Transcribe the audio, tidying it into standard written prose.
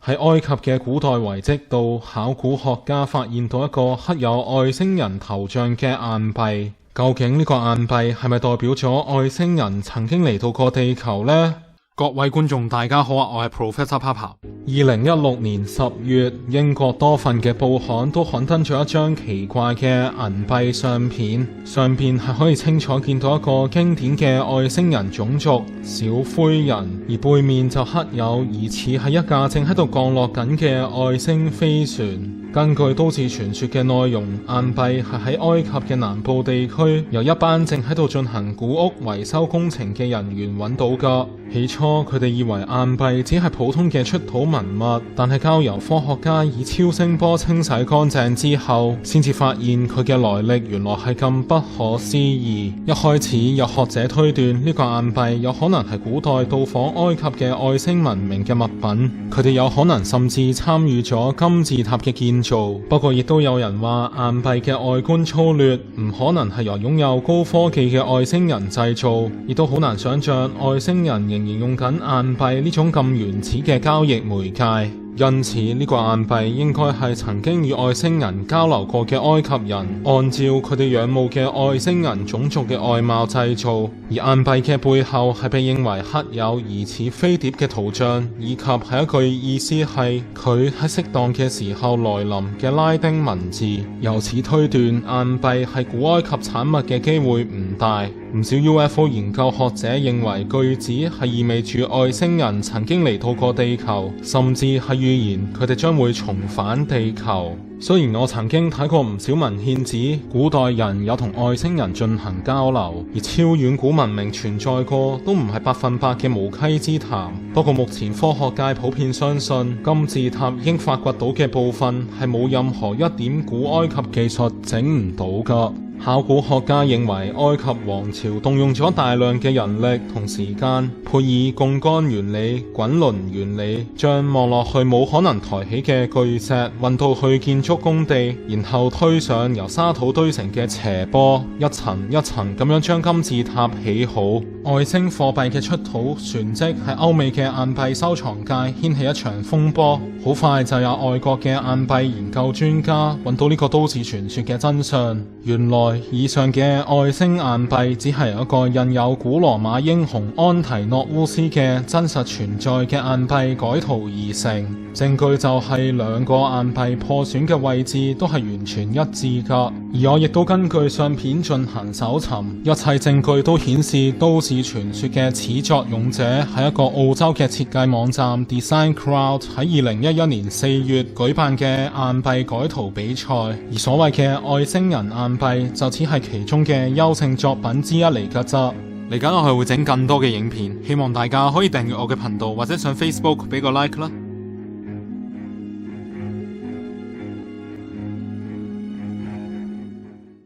喺埃及嘅古代遺跡度，考古學家發現到一個刻有外星人頭像嘅硬幣。究竟呢個硬幣係咪代表咗外星人曾經嚟到過地球呢？各位觀眾大家好啊，我係 Professor Papa。2016年10月，英國多份嘅報刊都刊登咗一張奇怪嘅銀幣相片，上邊係可以清楚見到一個經典嘅外星人種族小灰人，而背面就刻有疑似係一架正喺度降落緊嘅外星飛船。根據都市傳說嘅內容，硬幣係喺埃及嘅南部地區由一班正喺度進行古屋維修工程嘅人員揾到㗎。起初佢哋以為硬幣只係普通嘅出土文物，但係交由科學家以超聲波清洗乾淨之後，先至發現佢嘅來歷原來係咁不可思議。一開始有學者推斷呢個硬幣有可能係古代到訪埃及嘅外星文明嘅物品，佢哋有可能甚至參與咗金字塔嘅建造。不過亦都有人話硬幣嘅外觀粗劣，唔可能係由擁有高科技嘅外星人製造，亦都好難想象外星人仍然用緊硬幣呢種咁原始嘅交易媒介。因此呢個硬幣應該係曾經與外星人交流過嘅埃及人按照佢哋仰慕嘅外星人種族嘅外貌製造，而硬幣嘅背後係被認為刻有疑似飛碟嘅圖像，以及係一句意思係佢喺適當嘅時候來臨嘅拉丁文字。由此推斷硬幣係古埃及產物嘅機會唔大。唔少 UFO 研究學者認為句子係意味住外星人曾經嚟到過地球，甚至係預言佢哋將會重返地球。雖然我曾經睇過唔少文獻指古代人有同外星人進行交流，而超遠古文明存在過都唔係100%嘅無稽之談。不過目前科學界普遍相信金字塔已經發掘到嘅部分係冇任何一點古埃及技術整唔到㗎。考古學家認為埃及王朝動用咗大量嘅人力同時間，配以槓桿原理、滾輪原理，將望落去冇可能抬起嘅巨石運到去建築工地，然後推上由沙土堆成嘅斜坡，一層一層咁樣將金字塔起好。外星貨幣嘅出土旋即喺歐美嘅硬幣收藏界掀起一場風波，好快就有外國嘅硬幣研究專家揾到呢個都市傳說嘅真相。原來以上嘅外星硬幣只係由一個印有古羅馬英雄安提諾烏斯嘅真實存在嘅硬幣改圖而成。證據就係兩個硬幣破損嘅位置都係完全一致㗎，而我亦都根據相片進行搜尋，一切證據都顯示都市傳說嘅始作俑者係一個澳洲嘅設計網站 Design Crowd 喺2011年4月舉辦嘅硬幣改圖比賽，而所謂嘅外星人硬幣就只係其中嘅優勝作品之一嚟㗎咋。嚟緊我係會整更多嘅影片，希望大家可以訂閱我嘅頻道或者上 Facebook 俾個 like 啦。